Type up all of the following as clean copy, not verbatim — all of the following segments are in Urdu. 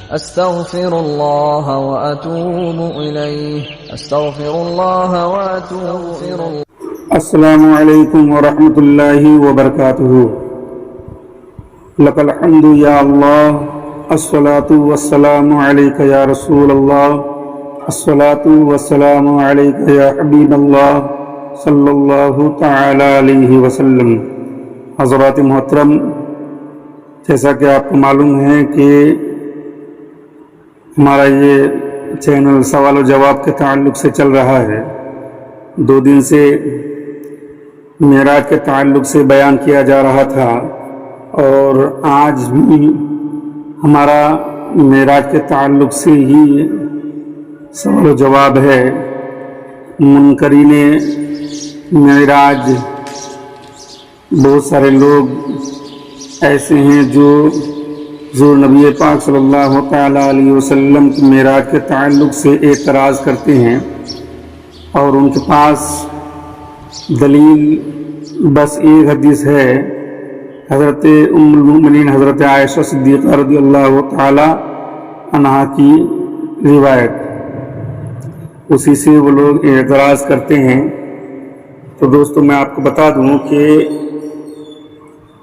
أستغفر الله وأتوب إليه. أستغفر الله وأتوب إليه. السلام علیکم ورحمۃ اللہ وبرکاتہ. لک الحمد یا اللہ، الصلاۃ والسلام علیک یا رسول اللہ، الصلاۃ والسلام علیک یا حبیب اللہ صلی اللہ تعالی علیہ وسلم. حضرات محترم، جیسا کہ آپ کو معلوم ہے کہ ہمارا یہ چینل سوال و جواب کے تعلق سے چل رہا ہے. 2 دن سے معراج کے تعلق سے بیان کیا جا رہا تھا، اور آج بھی ہمارا معراج کے تعلق سے ہی سوال و جواب ہے. منکرین معراج بہت سارے لوگ ایسے ہیں جو حضور نبی پاک صلی اللہ تعالیٰ علیہ وسلم کی معراج کے تعلق سے اعتراض کرتے ہیں، اور ان کے پاس دلیل بس ایک حدیث ہے، حضرت ام المؤمنین حضرت عائشہ صدیقہ رضی اللہ تعالی عنہا کی روایت. اسی سے وہ لوگ اعتراض کرتے ہیں. تو دوستو، میں آپ کو بتا دوں کہ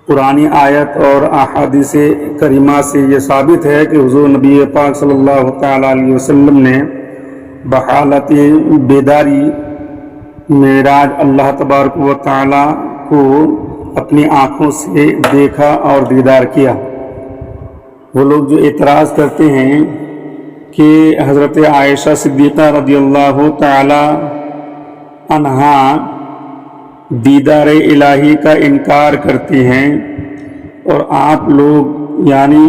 قرآنی آیت اور احادیث کریمہ سے یہ ثابت ہے کہ حضور نبی پاک صلی اللہ تعالی علیہ وسلم نے بحالت بیداری معراج اللہ تبارک و تعالی کو اپنی آنکھوں سے دیکھا اور دیدار کیا. وہ لوگ جو اعتراض کرتے ہیں کہ حضرت عائشہ صدیقہ رضی اللہ تعالی عنہا دیدار الہی کا انکار کرتی ہیں، اور آپ لوگ یعنی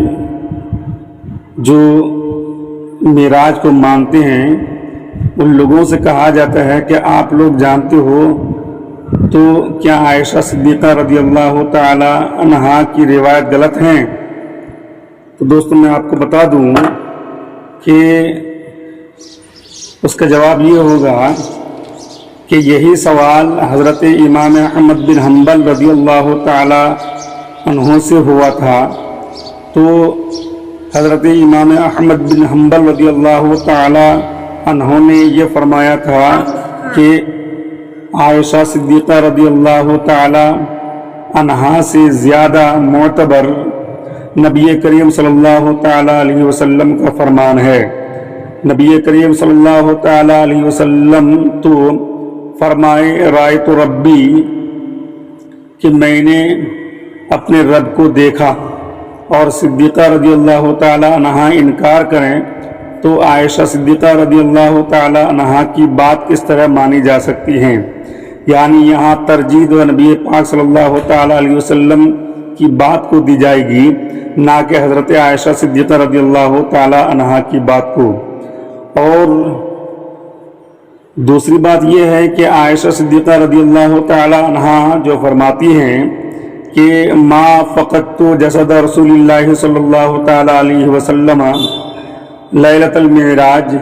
جو معراج کو مانتے ہیں ان لوگوں سے کہا جاتا ہے کہ آپ لوگ جانتے ہو تو کیا عائشہ صدیقہ رضی اللہ تعالی عنہا کی روایت غلط ہیں؟ تو دوستو، میں آپ کو بتا دوں کہ اس کا جواب یہ ہوگا کہ یہی سوال حضرت امام احمد بن حنبل رضی اللہ تعالی عنہ سے ہوا تھا. تو حضرت امام احمد بن حنبل رضی اللہ تعالی عنہ نے یہ فرمایا تھا کہ عائشہ صدیقہ رضی اللہ تعالی عنہا سے زیادہ معتبر نبی کریم صلی اللہ تعالی علیہ وسلم کا فرمان ہے. نبی کریم صلی اللہ تعالی علیہ وسلم تو فرمائے رأیت ربی کہ میں نے اپنے رب کو دیکھا، اور صدیقہ رضی اللہ تعالی عنہا انکار کریں تو عائشہ صدیقہ رضی اللہ تعالی عنہا کی بات کس طرح مانی جا سکتی ہے؟ یعنی یہاں ترجیح نبی پاک صلی اللہ تعالی علیہ وسلم کی بات کو دی جائے گی، نہ کہ حضرت عائشہ صدیقہ رضی اللہ تعالی عنہا کی بات کو. اور دوسری بات یہ ہے کہ عائشہ صدیقہ رضی اللہ تعالی عنہا جو فرماتی ہیں کہ ما فقدت جسد رسول اللہ صلی اللہ تعالی علیہ وسلم لیلۃ المعراج،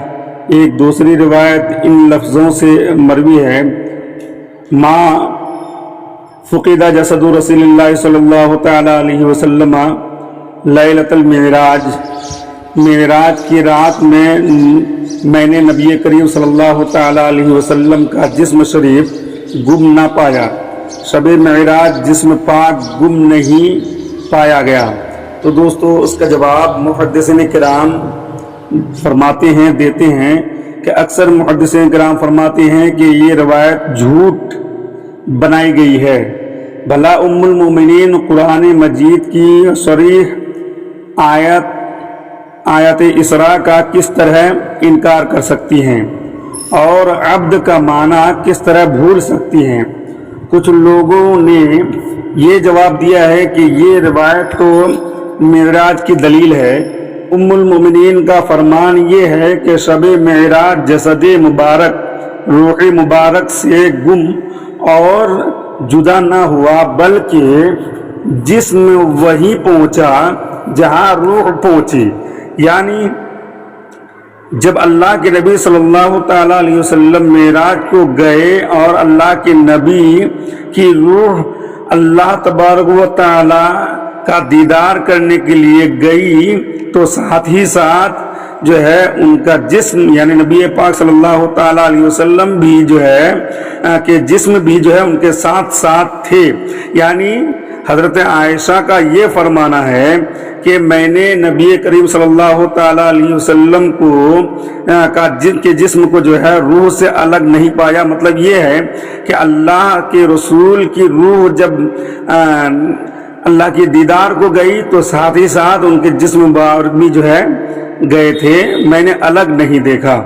ایک دوسری روایت ان لفظوں سے مروی ہے، ما فقد جسد رسول اللہ صلی اللہ تعالی علیہ وسلم لیلۃ المعراج، معراج کی رات میں نے نبی کریم صلی اللہ تعالی علیہ وسلم کا جسم شریف گم نہ پایا. شب معراج جسم پاک گم نہیں پایا گیا. تو دوستو، اس کا جواب محدثین کرام فرماتے ہیں، دیتے ہیں کہ اکثر محدثین کرام فرماتے ہیں کہ یہ روایت جھوٹ بنائی گئی ہے. بھلا ام المومنین قرآن مجید کی صریح آیت اسراء کا کس طرح انکار کر سکتی ہیں، اور عبد کا معنی کس طرح بھول سکتی ہیں؟ کچھ لوگوں نے یہ جواب دیا ہے کہ یہ روایت تو معراج کی دلیل ہے. ام المومنین کا فرمان یہ ہے کہ شب معراج جسد مبارک روح مبارک سے گم اور جدا نہ ہوا، بلکہ جسم وہی پہنچا جہاں روح پہنچی. یعنی جب اللہ کے نبی صلی اللہ تعالیٰ علیہ وسلم معراج کو گئے اور اللہ کے نبی کی روح اللہ تبارک و تعالیٰ کا دیدار کرنے کے لیے گئی تو ساتھ ہی ساتھ جو ہے ان کا جسم یعنی نبی پاک صلی اللہ تعالیٰ علیہ وسلم بھی جو ہے کہ جسم بھی جو ہے ان کے ساتھ ساتھ تھے. یعنی حضرت عائشہ کا یہ فرمانا ہے کہ میں نے نبی کریم صلی اللہ تعالیٰ علیہ وسلم کے جسم کو جو ہے روح سے الگ نہیں پایا. مطلب یہ ہے کہ اللہ کے رسول کی روح جب اللہ کی دیدار کو گئی تو ساتھ ہی ساتھ ان کے جسم بھی جو ہے گئے تھے، میں نے الگ نہیں دیکھا.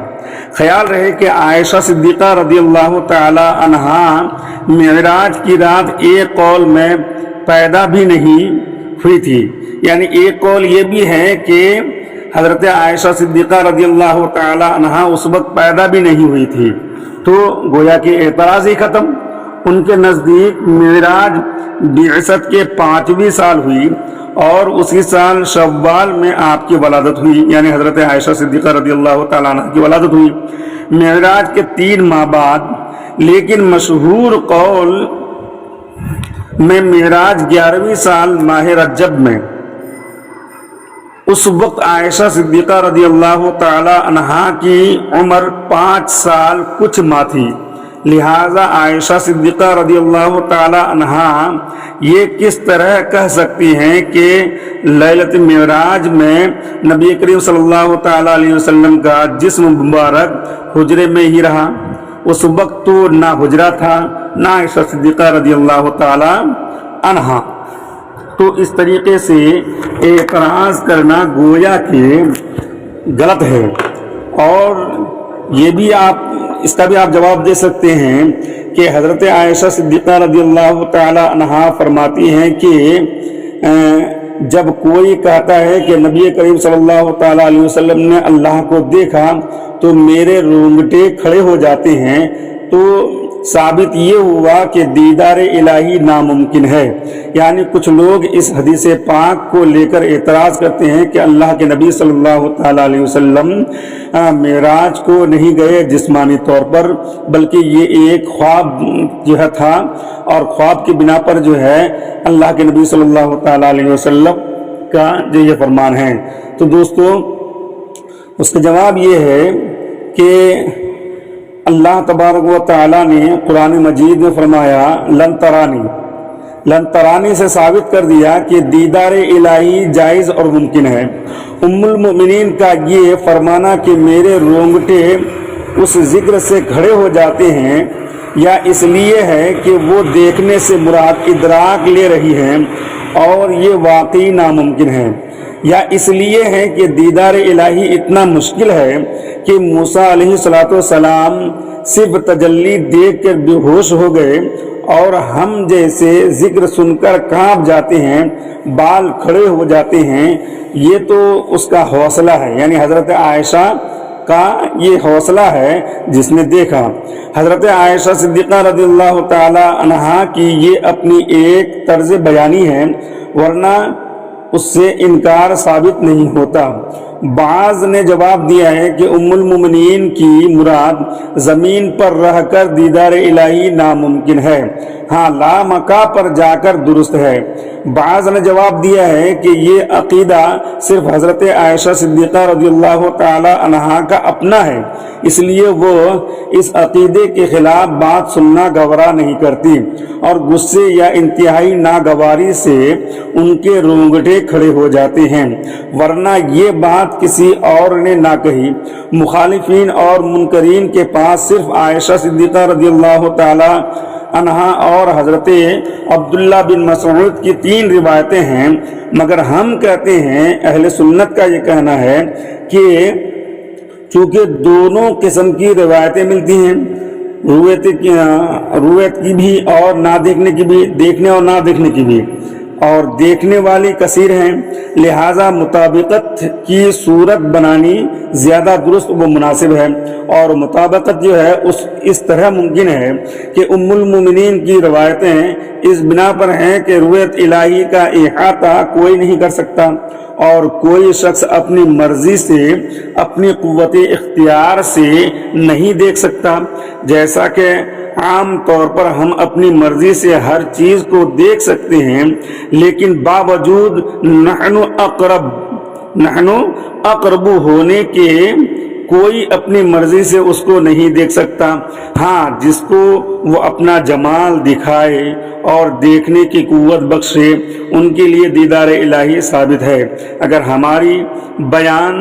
خیال رہے کہ عائشہ صدیقہ رضی اللہ تعالی عنہا معراج کی رات ایک قول میں پیدا بھی نہیں ہوئی تھی. یعنی ایک قول یہ بھی ہے کہ حضرت عائشہ صدیقہ رضی اللہ تعالی عنہا اس وقت پیدا بھی نہیں ہوئی تھی. تو گویا کہ اعتراض ہی ختم. ان کے نزدیک معراج بعثت کے 5ویں سال ہوئی اور اسی سال شوال میں آپ کی ولادت ہوئی، یعنی حضرت عائشہ صدیقہ رضی اللہ تعالیٰ عنہ کی ولادت ہوئی معراج کے 3 ماہ بعد. لیکن مشہور قول میں معراج 11ویں سال ماہ رجب میں. اس وقت عائشہ صدیقہ رضی اللہ تعالیٰ عنہ کی عمر 5 سال کچھ ماہ تھی. لہذا عائشہ صدیقہ رضی اللہ تعالی عنہا یہ کس طرح کہہ سکتی ہیں کہ لیلۃ معراج میں نبی کریم صلی اللہ تعالی علیہ وسلم کا جسم مبارک حجرے میں ہی رہا؟ اس وقت تو نہ حجرہ تھا نہ عائشہ صدیقہ رضی اللہ تعالی عنہا. تو اس طریقے سے اعتراض کرنا گویا کہ غلط ہے. اور یہ بھی اس کا بھی آپ جواب دے سکتے ہیں کہ حضرت عائشہ صدیقہ رضی اللہ تعالی عنہا فرماتی ہیں کہ جب کوئی کہتا ہے کہ نبی کریم صلی اللہ تعالی علیہ وسلم نے اللہ کو دیکھا تو میرے رونگٹے کھڑے ہو جاتے ہیں، تو ثابت یہ ہوا کہ دیدار الہی ناممکن ہے. یعنی کچھ لوگ اس حدیث پاک کو لے کر اعتراض کرتے ہیں کہ اللہ کے نبی صلی اللہ تعالی علیہ وسلم معراج کو نہیں گئے جسمانی طور پر، بلکہ یہ ایک خواب جو ہے تھا، اور خواب کی بنا پر جو ہے اللہ کے نبی صلی اللہ تعالی علیہ وسلم کا جو یہ فرمان ہے. تو دوستو اس کا جواب یہ ہے کہ اللہ تبارک و تعالیٰ نے قرآن مجید میں فرمایا لن ترانی سے ثابت کر دیا کہ دیدار الہی جائز اور ممکن ہے. ام المؤمنین کا یہ فرمانا کہ میرے رونگٹے اس ذکر سے کھڑے ہو جاتے ہیں یا اس لیے ہے کہ وہ دیکھنے سے مراد ادراک لے رہی ہیں اور یہ واقعی ناممکن ہے، یا اس لیے ہے کہ دیدار الہی اتنا مشکل ہے کہ موسیٰ علیہ السلام صرف تجلی دیکھ کر بے ہوش ہو گئے اور ہم جیسے ذکر سن کر کانپ جاتے ہیں، بال کھڑے ہو جاتے ہیں. یہ تو اس کا حوصلہ ہے، یعنی حضرت عائشہ کا یہ حوصلہ ہے جس نے دیکھا. حضرت عائشہ صدیقہ رضی اللہ تعالی عنہا کی یہ اپنی ایک طرز بیانی ہے، ورنہ اس سے انکار ثابت نہیں ہوتا. بعض نے جواب دیا ہے کہ ام المؤمنین کی مراد زمین پر رہ کر دیدار الہی ناممکن ہے، ہاں لامکہ پر جا کر درست ہے. بعض نے جواب دیا ہے کہ یہ عقیدہ صرف حضرت عائشہ صدیقہ رضی اللہ تعالی عنہا کا اپنا ہے، اس لیے وہ اس عقیدے کے خلاف بات سننا گوارا نہیں کرتی اور غصے یا انتہائی ناگواری سے ان کے رونگٹے کھڑے ہو جاتے ہیں، ورنہ یہ بات کسی اور نے نہ کہی. مخالفین اور منکرین کے پاس صرف عائشہ صدیقہ رضی اللہ تعالی عنہا اور حضرت عبداللہ بن مسعود کی 3 روایتیں ہیں، مگر ہم کہتے ہیں اہل سنت کا یہ کہنا ہے کہ چونکہ دونوں قسم کی روایتیں ملتی ہیں، رویت کی بھی اور نہ دیکھنے کی بھی، دیکھنے اور نہ دیکھنے کی بھی، اور دیکھنے والی کثیر ہیں، لہذا مطابقت کی صورت بنانی زیادہ درست و مناسب ہے. اور مطابقت جو ہے اس طرح ممکن ہے کہ ام المؤمنین کی روایتیں اس بنا پر ہیں کہ رویت الہی کا احاطہ کوئی نہیں کر سکتا اور کوئی شخص اپنی مرضی سے اپنی قوت اختیار سے نہیں دیکھ سکتا، جیسا کہ عام طور پر ہم اپنی مرضی سے ہر چیز کو دیکھ سکتے ہیں، لیکن باوجود نحن اقرب ہونے کے کوئی اپنی مرضی سے اس کو نہیں دیکھ سکتا۔ ہاں، جس کو وہ اپنا جمال دکھائے اور دیکھنے کی قوت بخشے، ان کے لیے دیدار الہی ثابت ہے۔ اگر ہماری بیان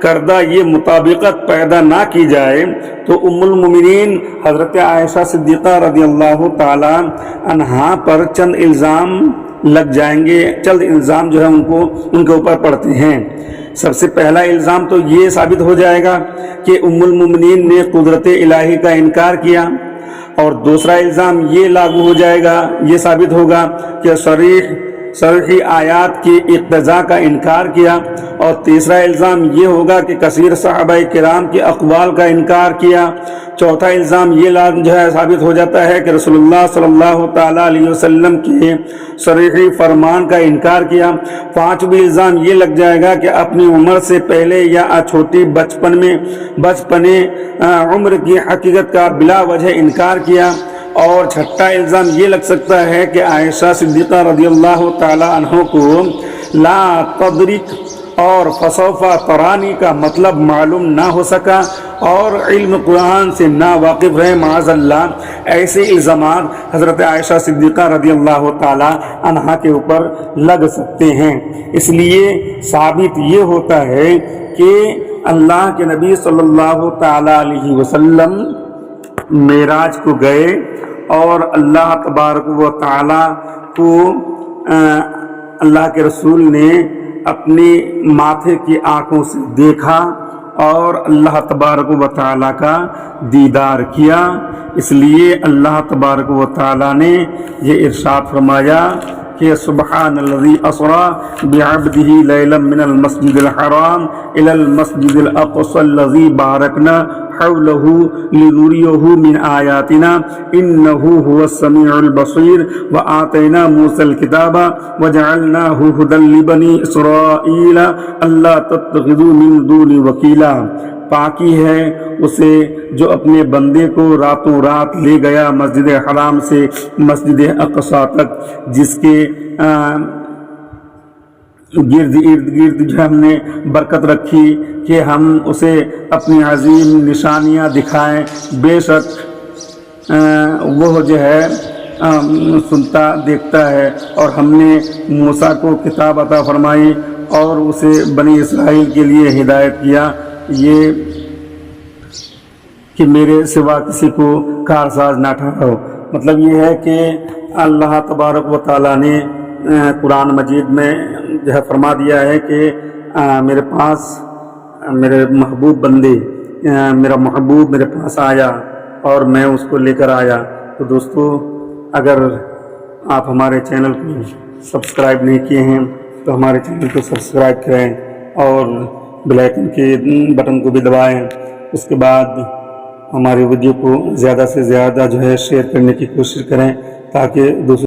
کردہ یہ مطابقت پیدا نہ کی جائے تو ام المومنین حضرت عائشہ صدیقہ رضی اللہ تعالی عنہا پر چند الزام لگ جائیں گے، چند الزام جو ہے ان کے اوپر پڑتے ہیں۔ سب سے پہلا الزام تو یہ ثابت ہو جائے گا کہ ام المومنین نے قدرت الہی کا انکار کیا، اور دوسرا الزام یہ لاگو ہو جائے گا، یہ ثابت ہوگا کہ صریح آیات کی اقتضاء کا انکار کیا، اور تیسرا الزام یہ ہوگا کہ کثیر صحابہ کرام کے اقوال کا انکار کیا۔ چوتھا الزام یہ جو ہے ثابت ہو جاتا ہے کہ رسول اللہ صلی اللہ تعالی علیہ وسلم کے صریح فرمان کا انکار کیا۔ پانچویں الزام یہ لگ جائے گا کہ اپنی عمر سے پہلے یا چھوٹی بچپنے عمر کی حقیقت کا بلا وجہ انکار کیا۔ اور چھٹا الزام یہ لگ سکتا ہے کہ عائشہ صدیقہ رضی اللہ تعالی عنہ کو لا تدرک اور فسوف ترانی کا مطلب معلوم نہ ہو سکا اور علم قرآن سے نا واقف رہے، معاذ اللہ۔ ایسے الزامات حضرت عائشہ صدیقہ رضی اللہ تعالی عنہا کے اوپر لگ سکتے ہیں۔ اس لیے ثابت یہ ہوتا ہے کہ اللہ کے نبی صلی اللہ تعالی علیہ وسلم معراج کو گئے اور اللہ تبارک و تعالی کو اللہ کے رسول نے اپنی ماتھے کی آنکھوں سے دیکھا اور اللہ تبارک و تعالی کا دیدار کیا۔ اس لیے اللہ تبارک و تعالی نے یہ ارشاد فرمایا کہ سبحان الذی اسری بعبدہ لیلا من المسجد الحرام الی المسجد الاقصی الذی بارکنا حولہ لنریہ من آیاتنا انہ هو السمیع البصیر وآتینا موسیٰ الکتاب وجعلناہ ھدی لبنی اسرائیل الا تتخذوا من دونی وکیلا۔ پاکی ہے اسے جو اپنے بندے کو راتوں رات لے گیا مسجد حرام سے مسجد اقصی تک، جس کے گرد جو ہم نے برکت رکھی کہ ہم اسے اپنی عظیم نشانیاں دکھائیں۔ بے شک وہ جو ہے سنتا دیکھتا ہے، اور ہم نے موسیٰ کو کتاب عطا فرمائی اور اسے بنی اسرائیل کے لیے ہدایت کیا، یہ کہ میرے سوا کسی کو کارساز نہ ٹھہراؤ۔ مطلب یہ ہے کہ اللہ تبارک و تعالیٰ نے قرآن مجید میں جو ہے فرما دیا ہے کہ میرے پاس میرے محبوب بندے میرا محبوب میرے پاس آیا اور میں اس کو لے کر آیا۔ تو دوستو، اگر آپ ہمارے چینل کو سبسکرائب نہیں کیے ہیں تو ہمارے چینل کو سبسکرائب کریں اور بیل آئیکن کے بٹن کو بھی دبائیں۔ اس کے بعد ہماری ویڈیو کو زیادہ سے زیادہ جو ہے شیئر کرنے کی کوشش کریں تاکہ دوسرے